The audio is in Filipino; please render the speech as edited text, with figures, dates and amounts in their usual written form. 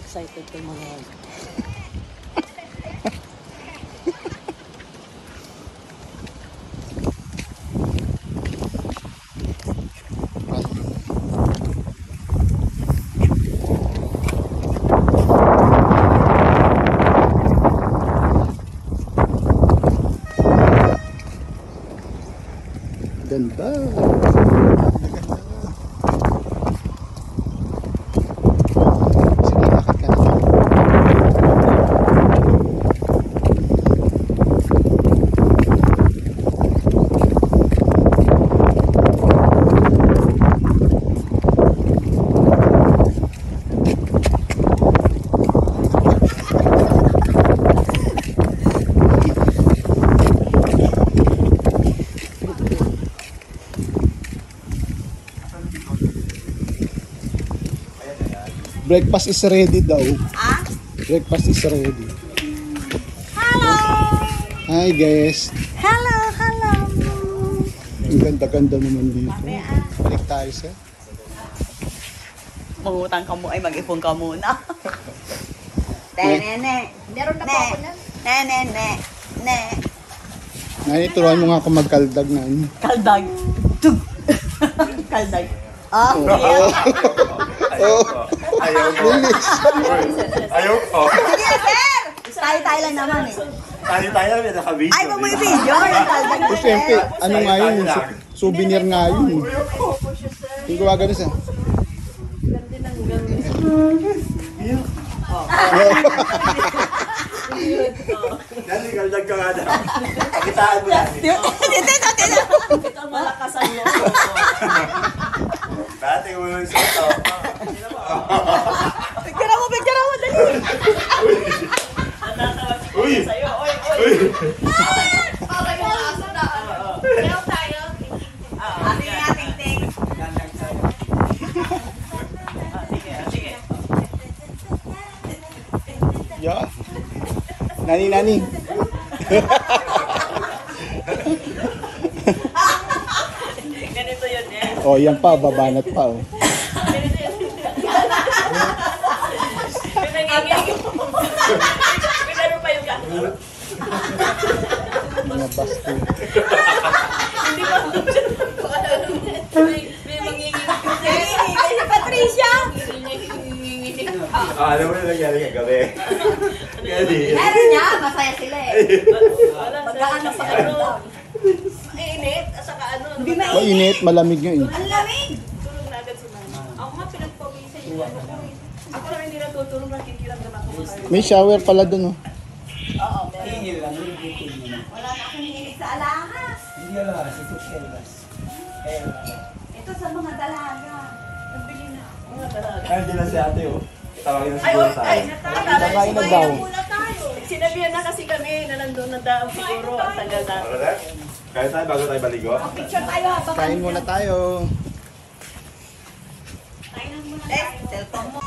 Excited yung mga ganda. Breakfast is ready daw. Ah? Breakfast is ready. Hello! Hi guys. Hello, hello! Ang ganda-ganda naman dito. Balik tayo sa. Mangutang ka mo ay mag-ipon ka muna. Nene. Meron na po ako na. Ne. Nani, turuan mo nga ako magkaldag na. Kaldag. Tug. Kaldag. Ah, Ayaw ko. Ayaw ko. sige, sir! Tayo lang naman eh. Tayo lang may naka-video. Ay, mo yung video. Yung kaldag na Siyempre, ano nga yun? Souvenir nga yun. Yung gawa ganun sa. Dali, kaldag ka nga daw. Pakitaan mo yan. Tito. Ito malakas ang loob. Dati mo yung soto. Picture mo, dali. Natatawa si Uy! Kuya sa'yo. Oy! Okay, mga aso na. Kaya tayo. Ating nating ting. Sige. Yeah. Nani. Ganito yun eh. Oh, yan pa, babanat pa oh. Ganito yun. Pinangingin. Pinano pa yung gano'n. Mga basto. Hindi ba? May mangingin. Si Patricia. Alam mo yung nangyari kagabi. Gani. Meron niya, masaya sila eh. Wala. Magkaano sa ano? Mainit. At saka ano. Mainit, malamig nga eh. Ang lamig. Tulog na agad si mama. Ako nga pinagpawisan yung ano ko eh. Ako lang hindi natutulog, nakikiramdam ako. May shower pala dun oh. Oo, meron. Wala na akong hilig sa alahas. Ito sa mga dalaga. Nabili na ako. Ay, hindi na si ate oh. Tawagin na Ay, siguro ay, tayo. Kakain na daw. sinabihan na kasi kami na nandun na daw siguro ang tagal na. Ano na? Kaya tayo bago tayo baligo? Picture tayo habang Kain muna tayo. cellphone mo.